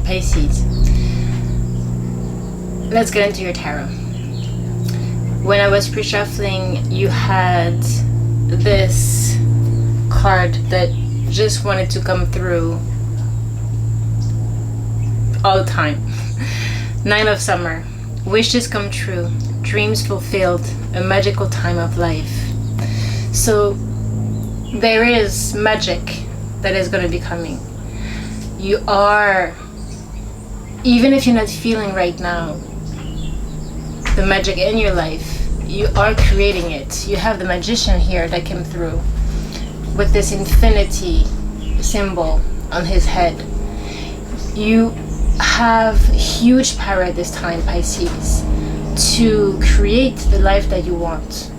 Pisces, let's get into your tarot. When I was pre-shuffling, you had this card that just wanted to come through all the time. Nine of Summer. Wishes come true. Dreams fulfilled. A magical time of life. So there is magic that is going to be coming. You are, even if you're not feeling right now the magic in your life, you are creating it. You have the magician here that came through with this infinity symbol on his head. You have huge power at this time, Pisces, to create the life that you want.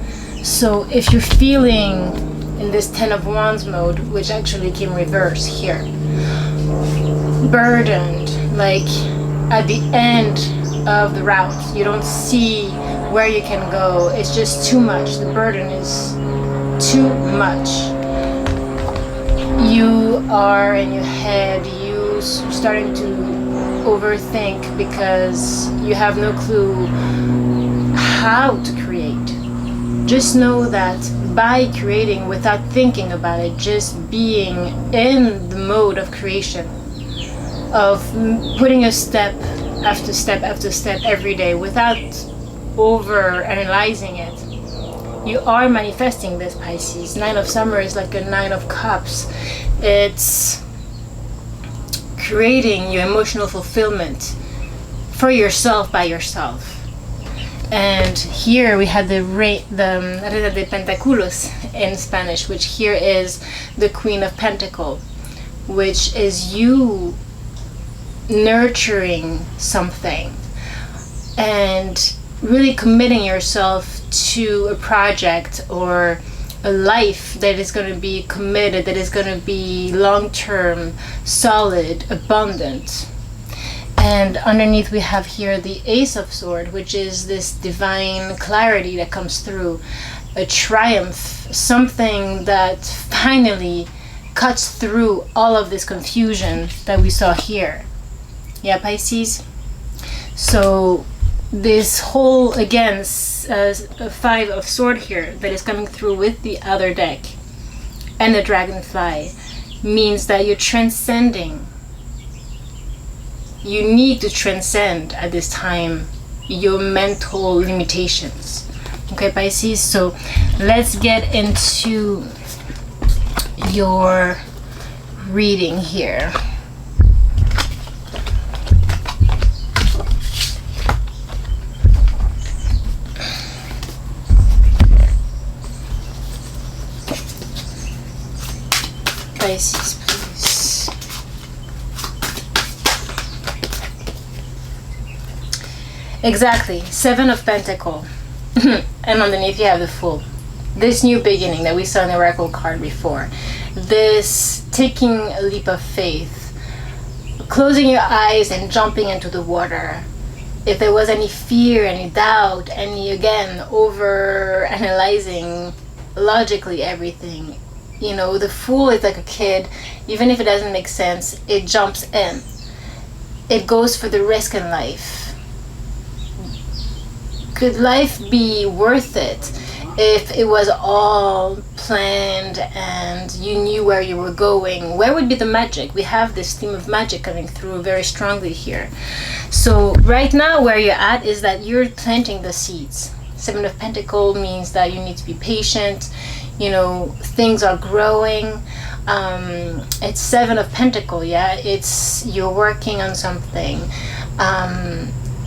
So if you're feeling in this Ten of Wands mode, which actually came reverse here, burdened, like at the end of the route, you don't see where you can go, it's just too much, the burden is too much. You are in your head, you starting to overthink because you have no clue how to create. Just know that by creating without thinking about it, just being in the mode of creation, of putting a step after step after step every day without over analyzing it, you are manifesting this, Pisces. Nine of Summer is like a Nine of Cups. It's creating your emotional fulfillment for yourself by yourself. And here we had the Reina de Pentacles in Spanish, which here is the Queen of Pentacles, which is you nurturing something and really committing yourself to a project or a life that is going to be committed, that is going to be long-term, solid, abundant. And underneath we have here the Ace of Swords, which is this divine clarity that comes through, a triumph, something that finally cuts through all of this confusion that we saw here. Yeah, Pisces? So this whole, again, Five of Swords here that is coming through with the other deck and the Dragonfly means that you're transcending. You need to transcend at this time your mental limitations. Okay, Pisces? So let's get into your reading here. Pisces, please. Exactly, Seven of Pentacles. And underneath you have the Fool. This new beginning that we saw in the Oracle card before. This taking a leap of faith. Closing your eyes and jumping into the water. If there was any fear, any doubt, any, again, over analyzing logically everything. You know, the Fool is like a kid. Even if it doesn't make sense, it jumps in. It goes for the risk in life. Could life be worth it if it was all planned and you knew where you were going? Where would be the magic? We have this theme of magic coming through very strongly here. So right now where you're at is that you're planting the seeds. Seven of Pentacles means that you need to be patient. You know, things are growing. It's Seven of Pentacles, yeah? It's you're working on something.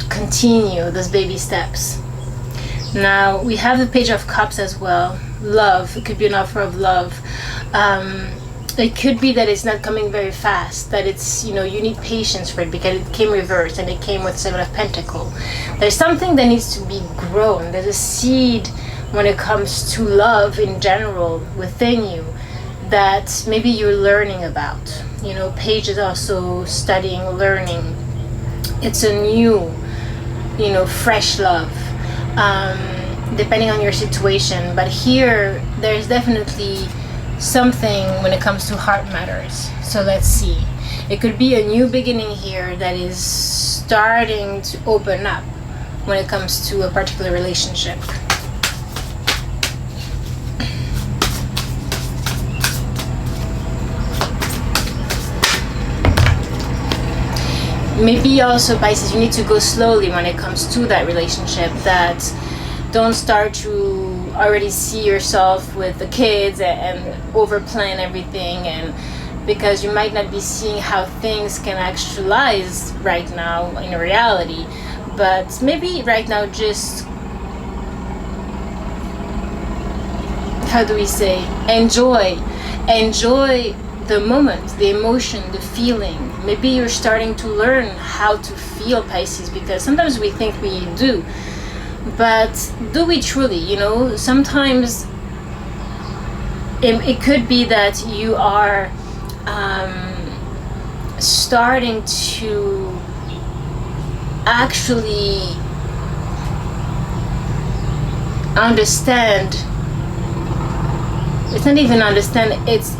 Continue those baby steps. Now we have the Page of Cups as well. Love, it could be an offer of love. It could be that it's not coming very fast, that it's, you know, you need patience for it because it came reversed and it came with Seven of Pentacles. There's something that needs to be grown. There's a seed when it comes to love in general within you that maybe you're learning about. You know, Page is also studying, learning. It's a new, you know, fresh love, depending on your situation. But here, there's definitely something when it comes to heart matters. So let's see. It could be a new beginning here that is starting to open up when it comes to a particular relationship. Maybe also, Pisces, you need to go slowly when it comes to that relationship. That don't start to already see yourself with the kids and overplan everything, and because you might not be seeing how things can actualize right now in reality. But maybe right now, just, how do we say, enjoy the moment, the emotion, the feeling. Maybe you're starting to learn how to feel, Pisces, because sometimes we think we do, but do we truly? You know, sometimes it could be that you are starting to actually understand. It's not even understand, it's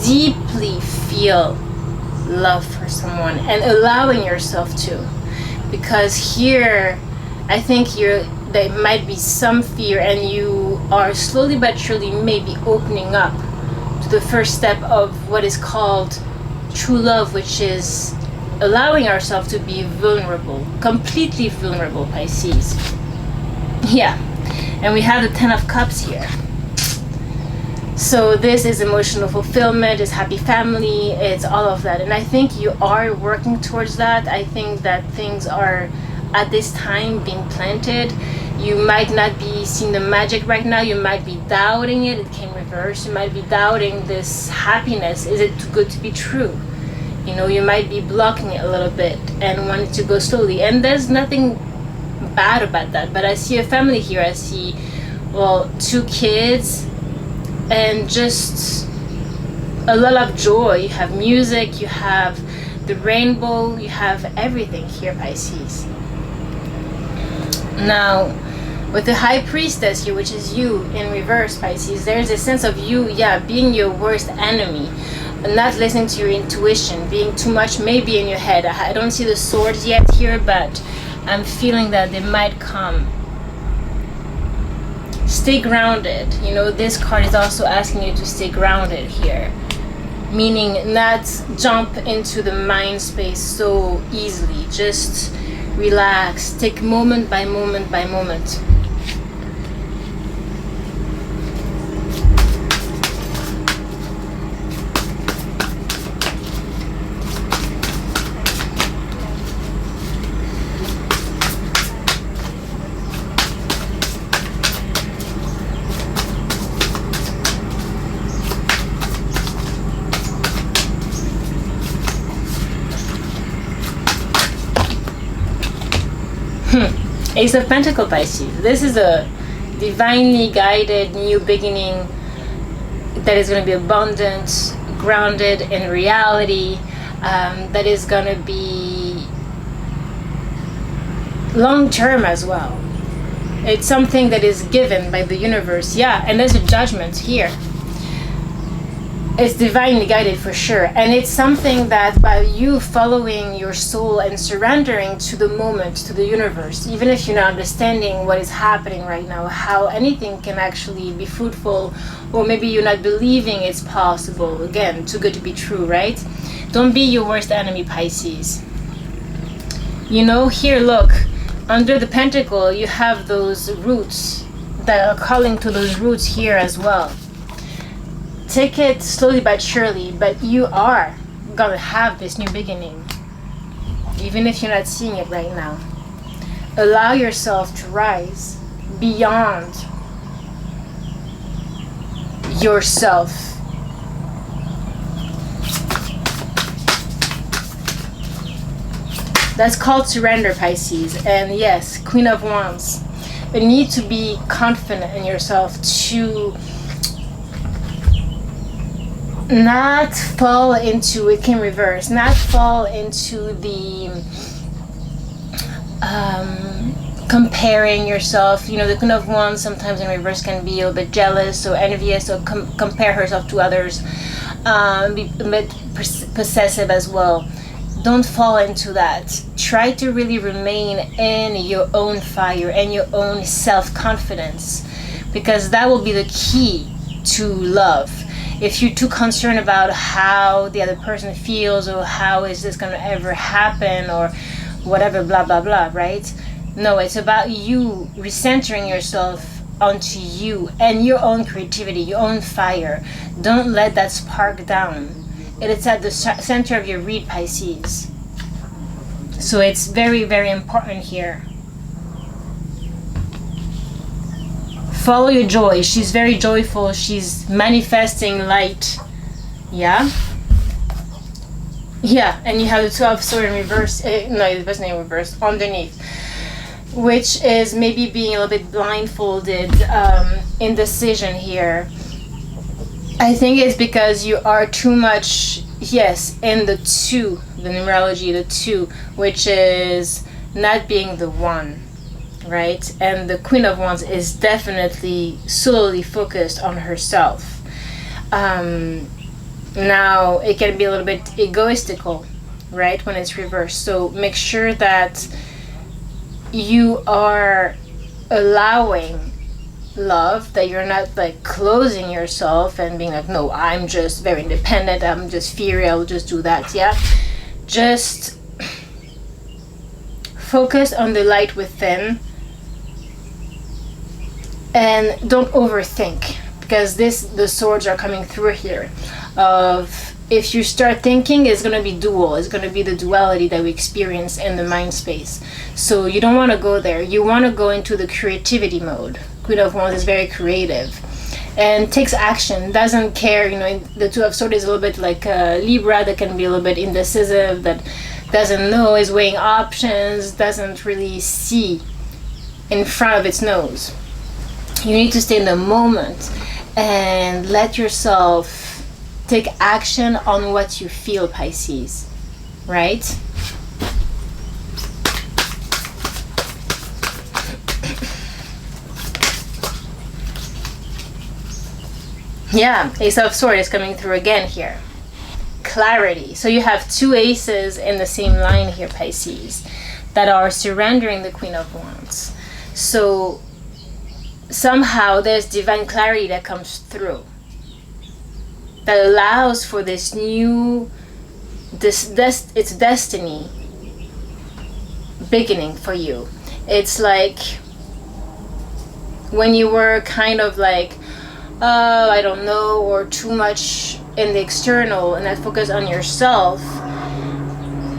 deeply feel love for someone and allowing yourself to. Because here, I think there might be some fear, and you are slowly but surely maybe opening up to the first step of what is called true love, which is allowing ourselves to be vulnerable, completely vulnerable, Pisces. Yeah, and we have the 10 of Cups here. So this is emotional fulfillment, it's happy family, it's all of that. And I think you are working towards that. I think that things are, at this time, being planted. You might not be seeing the magic right now. You might be doubting it. It came reversed. You might be doubting this happiness. Is it too good to be true? You know, you might be blocking it a little bit and wanting to go slowly. And there's nothing bad about that. But I see a family here. I see, well, 2 kids and just a lot of joy. You have music, you have the rainbow, you have everything here, Pisces. Now, with the High Priestess here, which is you in reverse, Pisces, there's a sense of you, being your worst enemy, not listening to your intuition, being too much maybe in your head. I don't see the swords yet here, but I'm feeling that they might come. Stay grounded. You know, this card is also asking you to stay grounded here, meaning not jump into the mind space so easily. Just relax, take moment by moment by moment. Ace of Pentacles, Pisces. This is a divinely guided new beginning that is going to be abundant, grounded in reality, that is going to be long-term as well. It's something that is given by the universe. Yeah, and there's a judgment here. It's divinely guided for sure, and it's something that by you following your soul and surrendering to the moment, to the universe, even if you're not understanding what is happening right now, how anything can actually be fruitful, or maybe you're not believing it's possible, again, too good to be true, right? Don't be your worst enemy, Pisces. You know, here, look, under the pentacle you have those roots that are calling to those roots here as well. Take it slowly but surely, but you are gonna have this new beginning, even if you're not seeing it right now. Allow yourself to rise beyond yourself. That's called surrender, Pisces. And yes, Queen of Wands. You need to be confident in yourself to not fall into, it can reverse, not fall into the comparing yourself. You know, the Queen of Wands sometimes in reverse can be a little bit jealous or envious or compare herself to others. be a bit possessive as well. Don't fall into that. Try to really remain in your own fire and your own self-confidence, because that will be the key to love. If you're too concerned about how the other person feels, or how is this going to ever happen, or whatever, blah blah blah, right? No, it's about you recentering yourself onto you and your own creativity, your own fire. Don't let that spark down. It's at the center of your reed, Pisces. So it's very, very important here. Follow your joy. She's very joyful. She's manifesting light. Yeah? Yeah, and you have the 2 of Swords in reverse. No, it wasn't in reverse. Underneath. Which is maybe being a little bit blindfolded, indecision here. I think it's because you are too much, yes, in the 2, the numerology, the 2, which is not being the 1, right? And the Queen of Wands is definitely solely focused on herself. Now, it can be a little bit egoistical, right, when it's reversed. So make sure that you are allowing love, that you're not like closing yourself and being like, no, I'm just very independent, I'm just fiery, I'll just do that. Yeah, just focus on the light within and don't overthink, because the swords are coming through here. Of if you start thinking, it's going to be dual. It's going to be the duality that we experience in the mind space. So you don't want to go there. You want to go into the creativity mode. Queen of Wands is very creative and takes action, doesn't care. You know, the 2 of Swords is a little bit like Libra, that can be a little bit indecisive, that doesn't know, is weighing options, doesn't really see in front of its nose. You need to stay in the moment and let yourself take action on what you feel, Pisces, right? Yeah, Ace of Swords is coming through again here. Clarity. So you have 2 aces in the same line here, Pisces, that are surrendering the Queen of Wands. So somehow there's divine clarity that comes through, that allows for this new, it's destiny beginning for you. It's like when you were kind of like, I don't know, or too much in the external and not focus on yourself,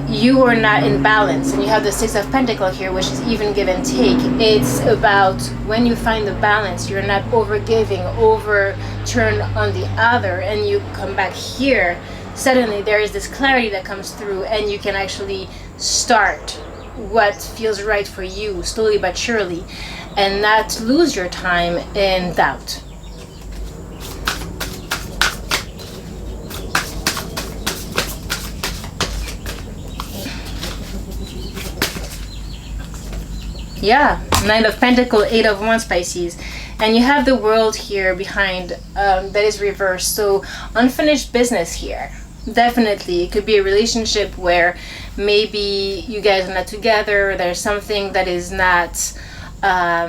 you are not in balance. And you have the 6 of Pentacles here, which is even give and take. It's about when you find the balance, you're not over giving, over turn on the other, and you come back here, suddenly there is this clarity that comes through, and you can actually start what feels right for you, slowly but surely, and not lose your time in doubt. Yeah, 9 of Pentacles, 8 of Wands, Pisces. And you have the World here behind, that is reversed. So unfinished business here. Definitely. It could be a relationship where maybe you guys are not together. There's something that is not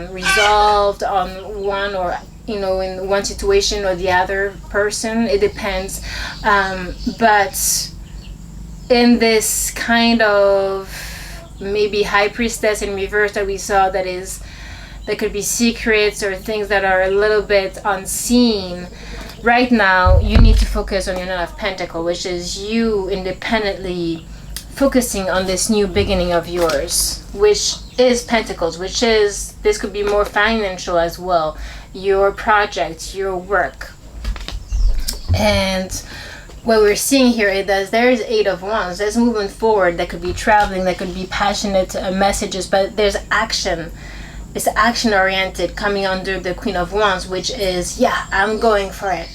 resolved on one, or, you know, in one situation or the other person. It depends. But in this kind of maybe High Priestess in reverse that we saw, that could be secrets or things that are a little bit unseen. Right now you need to focus on your 9 of Pentacles, which is you independently focusing on this new beginning of yours, which is Pentacles, which is, this could be more financial as well, your project, your work. And what we're seeing here is that there's 8 of Wands. There's movement forward. That could be traveling. That could be passionate messages. But there's action. It's action oriented coming under the Queen of Wands, which is, yeah, I'm going for it.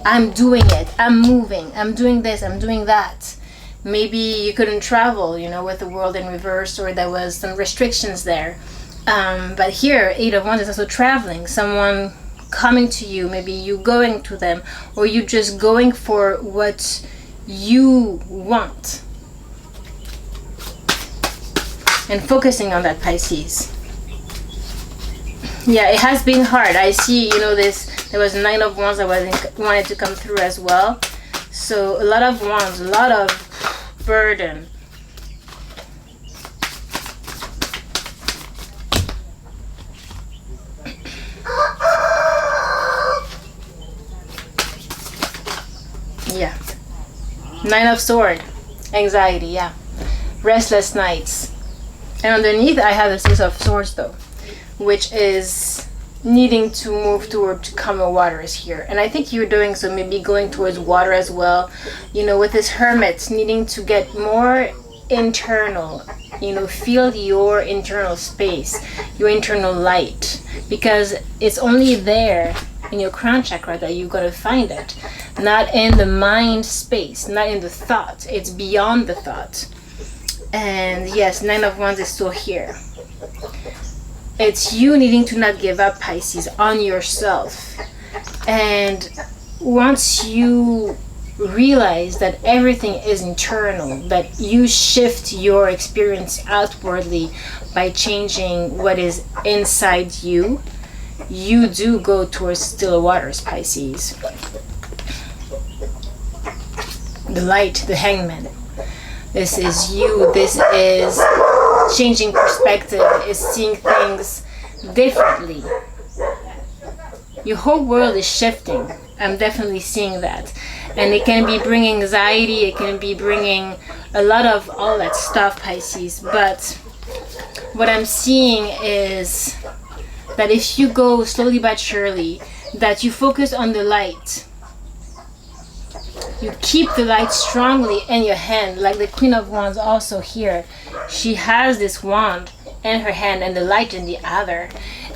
I'm doing it. I'm moving. I'm doing this. I'm doing that. Maybe you couldn't travel, you know, with the World in reverse, or there was some restrictions there. But here, 8 of Wands is also traveling. Someone coming to you, maybe you going to them, or you just going for what you want and focusing on that, Pisces. Yeah, it has been hard. I see, there was 9 of Wands that wanted to come through as well. So a lot of wands, a lot of burden. Yeah. 9 of Swords. Anxiety, yeah. Restless nights. And underneath I have the 6 of Swords though, which is needing to move toward calmer waters here. And I think you're doing so, maybe going towards water as well. With this Hermit, needing to get more internal, feel your internal space, your internal light, because it's only there in your crown chakra that you're going to find it, not in the mind space, not in the thought. It's beyond the thought. And yes, 9 of Wands is still here. It's you needing to not give up, Pisces, on yourself. And once you realize that everything is internal, that you shift your experience outwardly by changing what is inside you, you do go towards still waters, Pisces. The light, the Hangman. This is you. This is changing perspective, is seeing things differently. Your whole world is shifting. I'm definitely seeing that. And it can be bringing anxiety, it can be bringing a lot of all that stuff, Pisces. But what I'm seeing is that if you go slowly but surely, that you focus on the light, you keep the light strongly in your hand, like the Queen of Wands also here. She has this wand in her hand and the light in the other.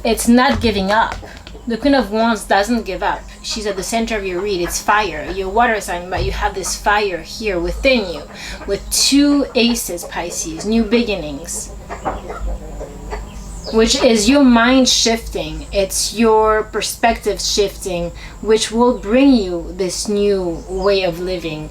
It's not giving up. The Queen of Wands doesn't give up. She's at the center of your reed. It's fire. You're water sign, but you have this fire here within you with 2 aces, Pisces, new beginnings, which is your mind shifting. It's your perspective shifting, which will bring you this new way of living.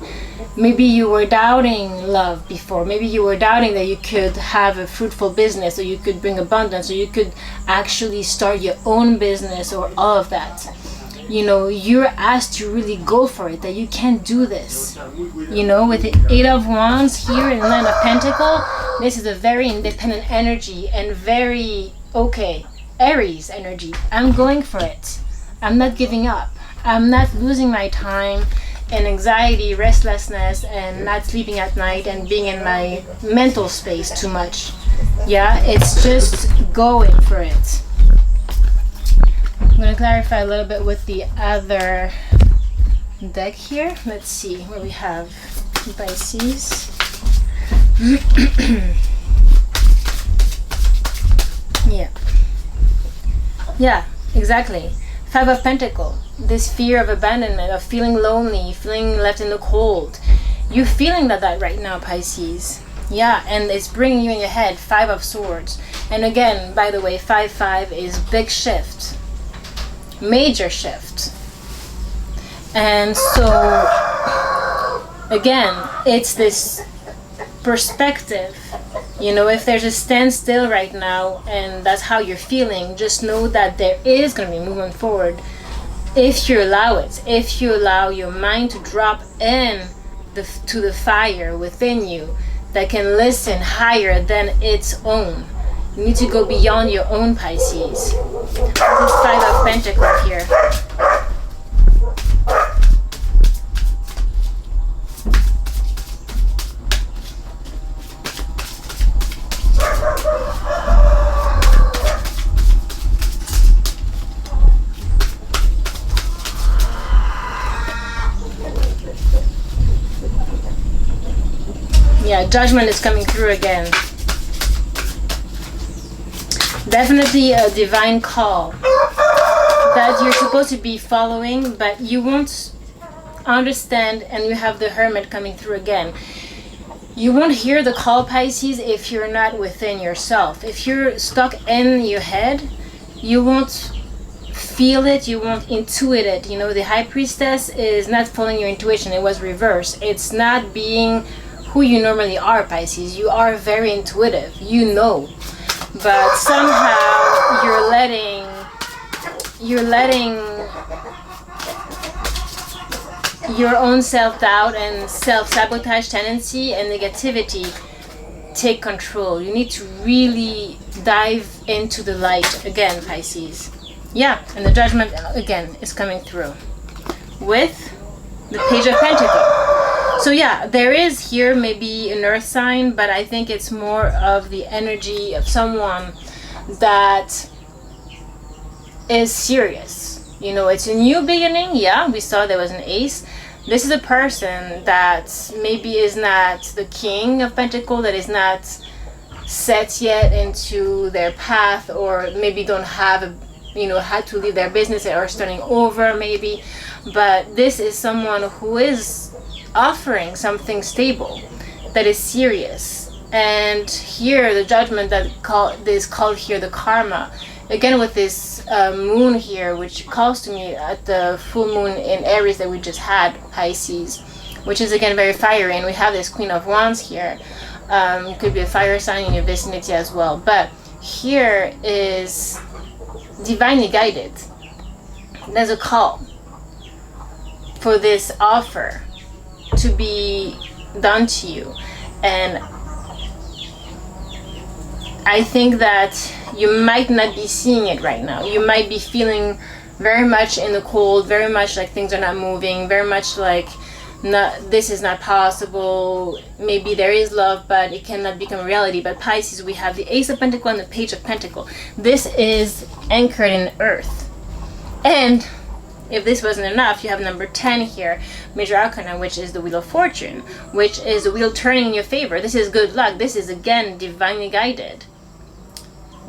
Maybe you were doubting love before. Maybe you were doubting that you could have a fruitful business, or you could bring abundance, or you could actually start your own business, or all of that. You're asked to really go for it, that you can do this. With the 8 of Wands here and 9 of Pentacles, this is a very independent energy and very, Aries energy. I'm going for it. I'm not giving up. I'm not losing my time in anxiety, restlessness, and not sleeping at night and being in my mental space too much. Yeah, it's just going for it. I'm going to clarify a little bit with the other deck here. Let's see what we have. Pisces. Yeah, exactly. 5 of Pentacles. This fear of abandonment, of feeling lonely, feeling left in the cold. You're feeling that right now, Pisces. Yeah, and it's bringing you in your head 5 of Swords. And again, by the way, 5-5 is big shift. Major shift. And so again, it's this perspective. If there's a standstill right now and that's how you're feeling, just know that there is going to be movement forward if you allow it. If you allow your mind to drop in to the fire within you that can listen higher than its own. You need to go beyond your own, Pisces. This is 5 of Pentacles here. Yeah, Judgment is coming through again. Definitely a divine call that you're supposed to be following, but you won't understand, and you have the Hermit coming through again. You won't hear the call, Pisces, if you're not within yourself. If you're stuck in your head, you won't feel it, you won't intuit it. You know, the High Priestess is not following your intuition. It was reversed. It's not being who you normally are, Pisces. You are very intuitive, you know, but somehow you're letting your own self-doubt and self-sabotage tendency and negativity take control. You need to really dive into the light again, Pisces. Yeah, and the Judgment again is coming through with the Page of Pentacles. So yeah, there is here maybe an earth sign, but I think it's more of the energy of someone that is serious. You know, it's a new beginning. Yeah, we saw there was an ace. This is a person that maybe is not the King of Pentacles, that is not set yet into their path, or maybe don't have a, you know, had to leave their business or starting over maybe. But this is someone who is offering something stable, that is serious. And here the Judgment that is called here the karma, again with this moon here, which calls to me at the full moon in Aries that we just had, Pisces, which is again very fiery. And we have this Queen of Wands here. It could be a fire sign in your vicinity as well, but here is divinely guided. There's a call for this offer to be done to you, and I think that you might not be seeing it right now. You might be feeling very much in the cold, very much like things are not moving, very much like this is not possible. Maybe there is love, but it cannot become reality. But Pisces, we have the Ace of Pentacles and the Page of Pentacles. This is anchored in earth. And if this wasn't enough, you have number 10 here, Major Arcana, which is the Wheel of Fortune, which is the wheel turning in your favor. This is good luck. This is again divinely guided.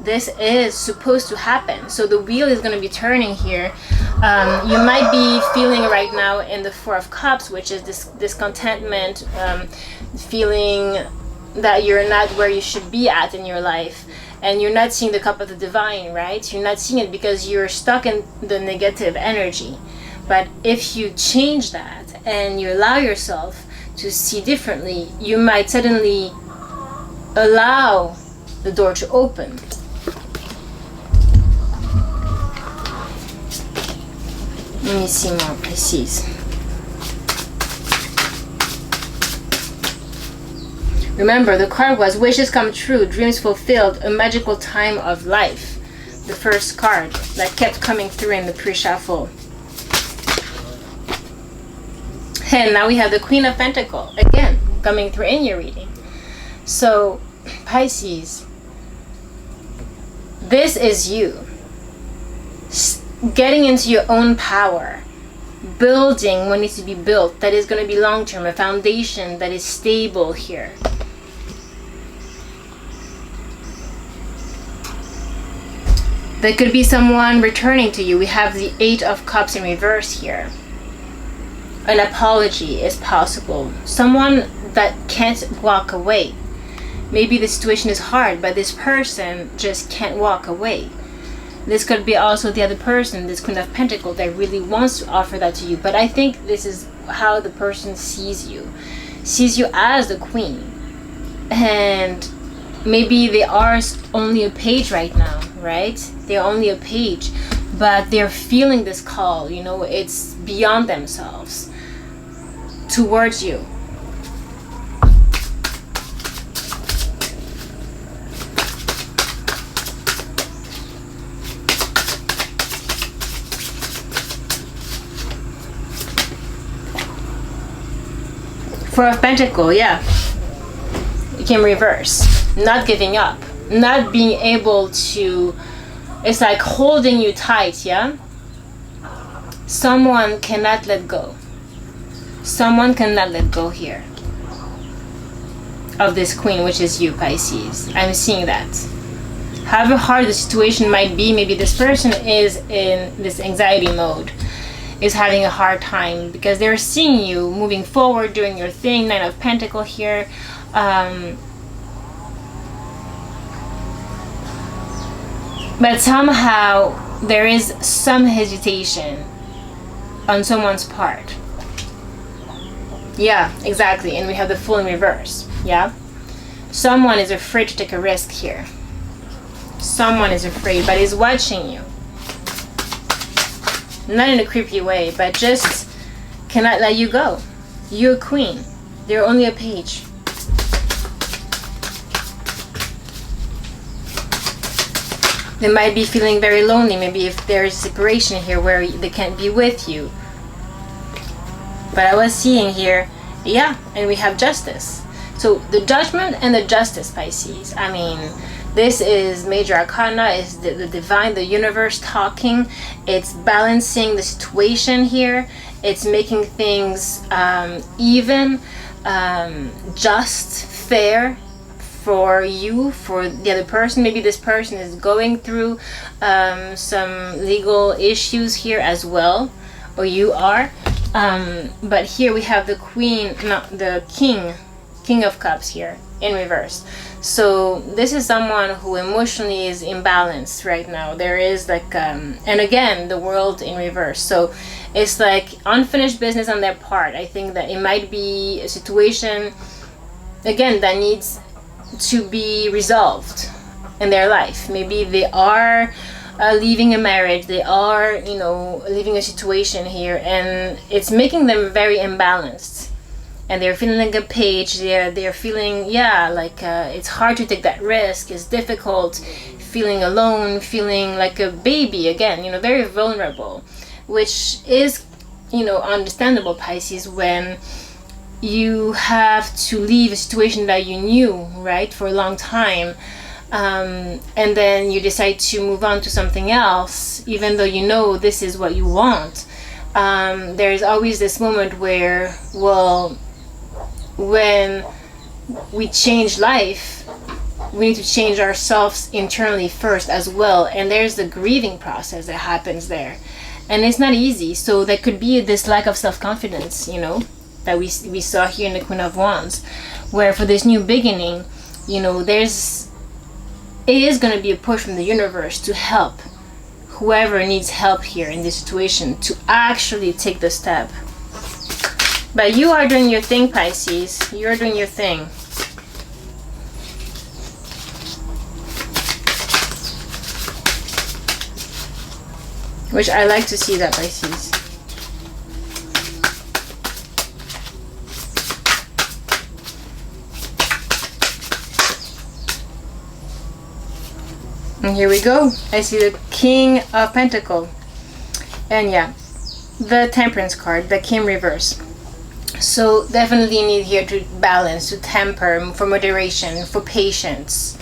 This is supposed to happen. So the wheel is going to be turning here. You might be feeling right now in the Four of Cups, which is this discontentment, feeling that you're not where you should be at in your life, and you're not seeing the cup of the divine, right? You're not seeing it because you're stuck in the negative energy. But if you change that and you allow yourself to see differently, you might suddenly allow the door to open. Let me see more, Pisces. Remember, the card was wishes come true, dreams fulfilled, a magical time of life. The first card that kept coming through in the pre-shuffle. And now we have the Queen of Pentacles, again, coming through in your reading. So, Pisces, this is you. Getting into your own power, building what needs to be built, that is going to be long-term, a foundation that is stable here. There could be someone returning to you. We have the Eight of Cups in reverse here. An apology is possible. Someone that can't walk away. Maybe the situation is hard, but this person just can't walk away. This could be also the other person, this Queen of Pentacles, that really wants to offer that to you. But I think this is how the person sees you as the Queen. And maybe they are only a page right now, right? They're only a page, but they're feeling this call, you know, it's beyond themselves towards you. Four of Pentacles, yeah. You can reverse. Not giving up. Not being able to... It's like holding you tight, yeah? Someone cannot let go. Someone cannot let go here. Of this Queen, which is you, Pisces. I'm seeing that. However hard the situation might be, maybe this person is in this anxiety mode. Is having a hard time because they're seeing you moving forward, doing your thing. Nine of Pentacles here. But somehow there is some hesitation on someone's part. Yeah, exactly. And we have the Fool in reverse. Yeah. Someone is afraid to take a risk here. Someone is afraid, but is watching you. Not in a creepy way, but just cannot let you go. You're a queen. They're only a page. They might be feeling very lonely. Maybe if there is separation here where they can't be with you. But I was seeing here, yeah, and we have justice. So the Judgment and the Justice, Pisces. I mean, this is major arcana, is the divine, the universe talking. It's balancing the situation here. It's making things even, just, fair for you, for the other person. Maybe this person is going through some legal issues here as well, or you are. But here we have the Queen, no, the King of Cups here in reverse. So this is someone who emotionally is imbalanced right now. There is like, and again, the World in reverse. So it's like unfinished business on their part. I think that it might be a situation, again, that needs to be resolved in their life. Maybe they are leaving a marriage, they are, you know, leaving a situation here, and it's making them very imbalanced. And they're feeling like a page. They're feeling, yeah, like it's hard to take that risk. It's difficult, feeling alone, feeling like a baby again. You know, very vulnerable, which is, you know, understandable, Pisces, when you have to leave a situation that you knew, right, for a long time, and then you decide to move on to something else, even though you know this is what you want. There's always this moment where, well, when we change life, we need to change ourselves internally first as well. And there's the grieving process that happens there. And it's not easy. So there could be this lack of self-confidence, you know, that we saw here in the Queen of Wands, where for this new beginning, you know, it is going to be a push from the universe to help whoever needs help here in this situation to actually take the step. But you are doing your thing, Pisces. You're doing your thing. Which I like to see that, Pisces. And here we go. I see the King of Pentacles. And yeah, the Temperance card that came reverse. So definitely need here to balance, to temper, for moderation, for patience.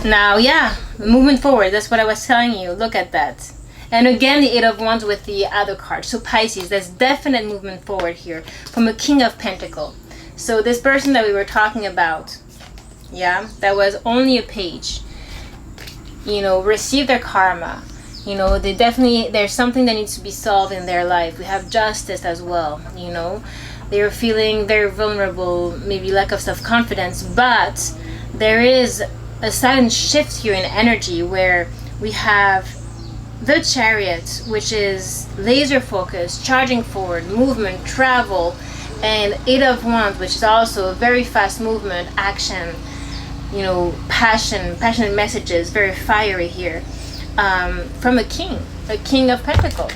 Now, yeah, moving forward, that's what I was telling you. Look at that. And again, the Eight of Wands with the other card. So Pisces, there's definite movement forward here from a King of Pentacles. So this person that we were talking about, yeah, that was only a page, you know, received their karma. You know, they definitely, there's something that needs to be solved in their life. We have justice as well, you know. They're feeling very vulnerable, maybe lack of self-confidence, but there is a sudden shift here in energy where we have the Chariot, which is laser focused, charging forward, movement, travel, and Eight of Wands, which is also a very fast movement, action, you know, passion, passionate messages, very fiery here. From a King of Pentacles.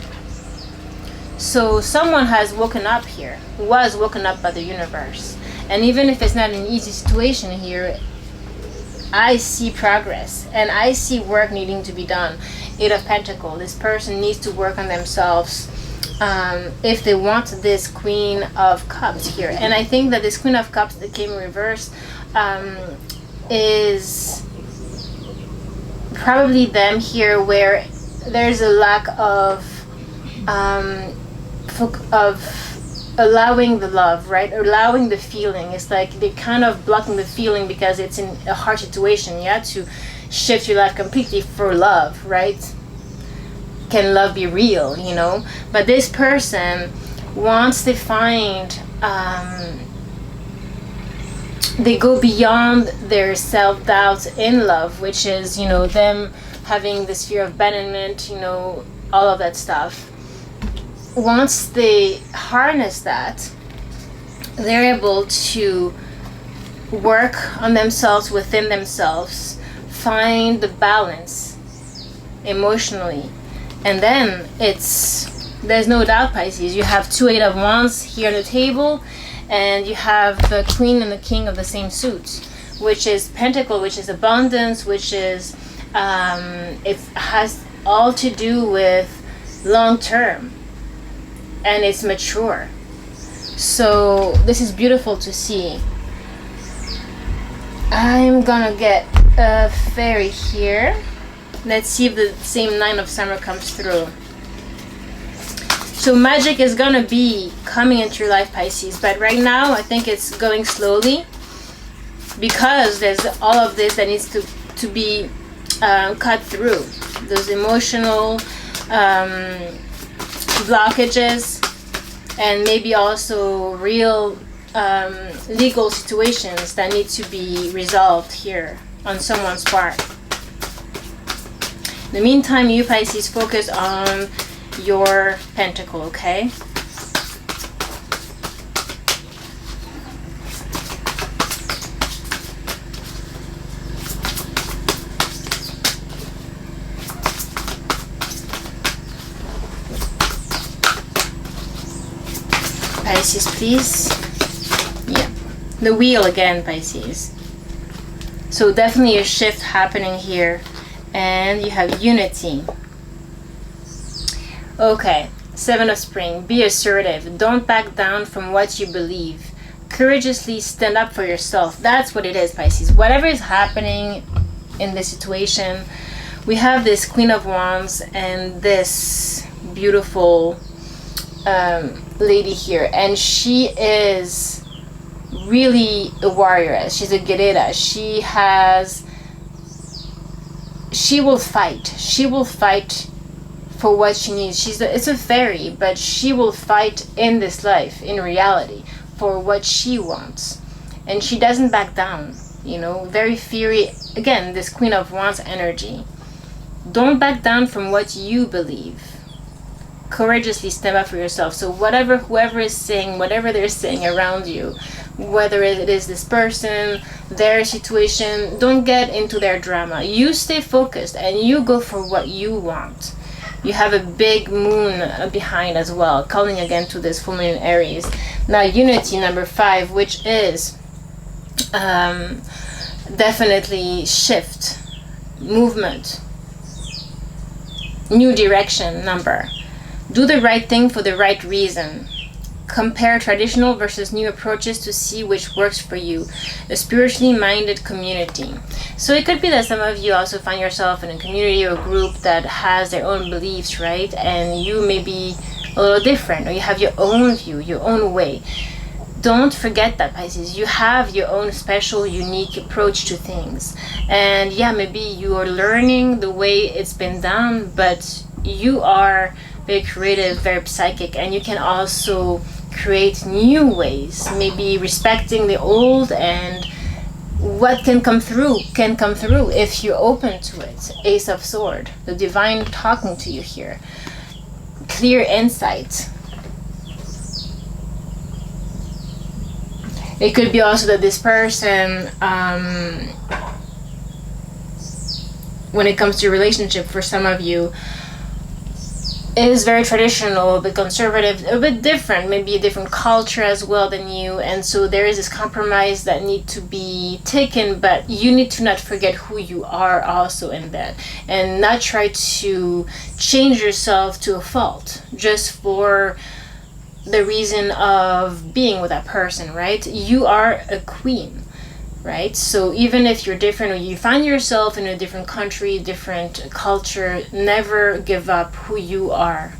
So someone has woken up here, was woken up by the universe. And even if it's not an easy situation here, I see progress and I see work needing to be done. Eight of Pentacles. This person needs to work on themselves if they want this Queen of Cups here. And I think that this Queen of Cups that came in reverse is probably them here, where there's a lack of allowing the love, right? Allowing the feeling. It's like they're kind of blocking the feeling because it's in a hard situation. You have to shift your life completely for love, right? Can love be real, you know? But this person wants to find they go beyond their self-doubt in love, which is, you know, them having this fear of abandonment, you know, all of that stuff. Once they harness that, they're able to work on themselves, within themselves, find the balance emotionally. And then there's no doubt, Pisces, you have 2 Eight of Wands here on the table, and you have the Queen and the King of the same suit, which is Pentacle, which is abundance, which is it has all to do with long term, and it's mature. So this is beautiful to see. I'm gonna get a fairy here. Let's see if the same 9 of Summer comes through. So magic is gonna be coming into your life, Pisces, but right now I think it's going slowly, because there's all of this that needs to be cut through. Those emotional blockages, and maybe also real legal situations that need to be resolved here on someone's part. In the meantime, you, Pisces, focus on your pentacle, okay? Pisces, please. Yeah, the wheel again, Pisces. So definitely a shift happening here, and you have unity. Okay, 7 of Spring. Be assertive. Don't back down from what you believe. Courageously stand up for yourself. That's what it is, Pisces. Whatever is happening in this situation, we have this Queen of Wands and this beautiful lady here, and she is really a warrior. She's a guerrera. She will fight for what she needs. It's a fairy, but she will fight in this life, in reality, for what she wants, and she doesn't back down, you know. Very fiery, again, this Queen of Wands energy. Don't back down from what you believe. Courageously stand up for yourself. So whoever is saying whatever they're saying around you, whether it is this person, their situation, don't get into their drama. You stay focused and you go for what you want. You have a big moon behind as well, calling again to this full moon in Aries. Now unity, number 5, which is definitely shift, movement, new direction number. Do the right thing for the right reason. Compare traditional versus new approaches to see which works for you. A spiritually minded community. So it could be that some of you also find yourself in a community or group that has their own beliefs, right? And you may be a little different, or you have your own view, your own way. Don't forget that, Pisces. You have your own special, unique approach to things. And yeah, maybe you are learning the way it's been done, but you are very creative, very psychic, and you can also create new ways, maybe respecting the old, and what can come through if you're open to it. Ace of Sword, the divine talking to you here. Clear insight. It could be also that this person, when it comes to relationship, for some of you, is very traditional, a bit conservative, a bit different, maybe a different culture as well than you, and so there is this compromise that need to be taken, but you need to not forget who you are also in that, and not try to change yourself to a fault just for the reason of being with that person, right? You are a queen, right? So even if you're different, or you find yourself in a different country, different culture, never give up who you are.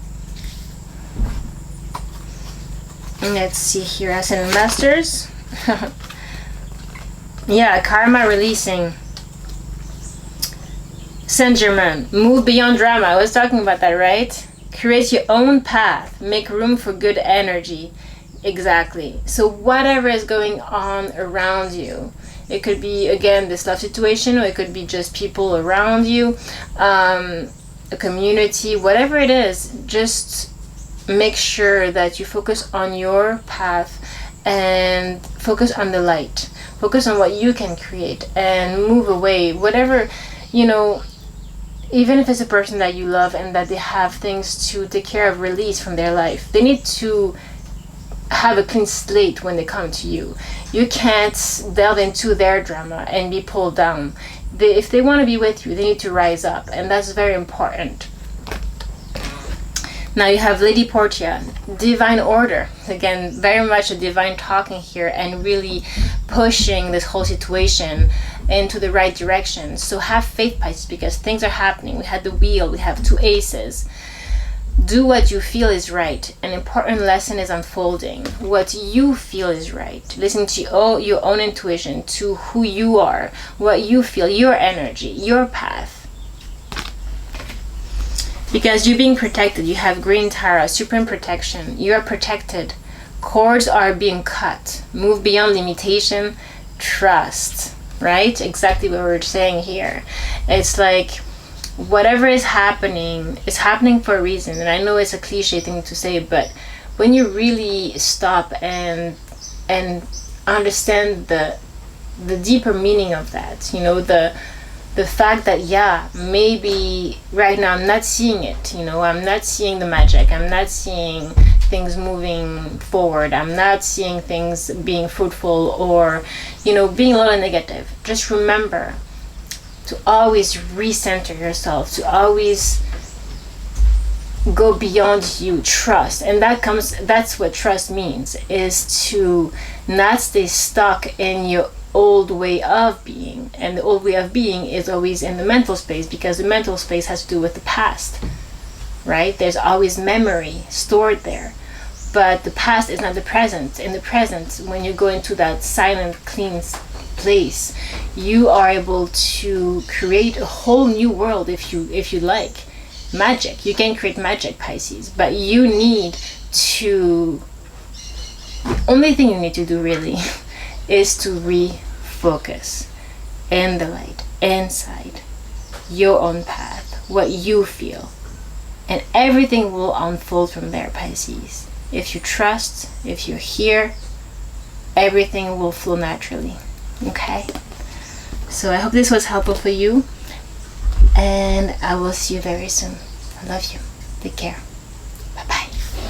Let's see here, Ascendant Masters. Yeah, karma releasing. Saint Germain, move beyond drama. I was talking about that, right? Create your own path. Make room for good energy. Exactly. So whatever is going on around you, It could be, again, this love situation, or it could be just people around you, a community, whatever it is. Just make sure that you focus on your path and focus on the light. Focus on what you can create and move away. Whatever, you know, even if it's a person that you love and that they have things to take care of, release from their life, they need to have a clean slate when they come to you. You can't delve into their drama and be pulled down. If they want to be with you, they need to rise up, and that's very important. Now you have Lady Portia, divine order. Again, very much a divine talking here, and really pushing this whole situation into the right direction. So have faith, Pisces, because things are happening. We had the wheel, we have 2 aces. Do what you feel is right. An important lesson is unfolding. What you feel is right. Listen to your own intuition, to who you are, what you feel, your energy, your path. Because you're being protected. You have Green Tara, supreme protection. You are protected. Cords are being cut. Move beyond limitation. Trust. Right? Exactly what we're saying here. It's like, whatever is happening for a reason. And I know it's a cliche thing to say, but when you really stop and understand the deeper meaning of that, you know, the fact that, yeah, maybe right now I'm not seeing it, you know, I'm not seeing the magic, I'm not seeing things moving forward, I'm not seeing things being fruitful, or, you know, being a little negative. Just remember to always recenter yourself, to always go beyond you. Trust. And that's what trust means, is to not stay stuck in your old way of being. And the old way of being is always in the mental space, because the mental space has to do with the past, right? There's always memory stored there. But the past is not the present. In the present, when you go into that silent, clean place, you are able to create a whole new world if you like. Magic. You can create magic, Pisces, but you need to, the only thing you need to do really is to refocus in the light, inside your own path, what you feel, and everything will unfold from there, Pisces. If you trust, if you're here, everything will flow naturally. Okay? So I hope this was helpful for you, and I will see you very soon. I love you. Take care.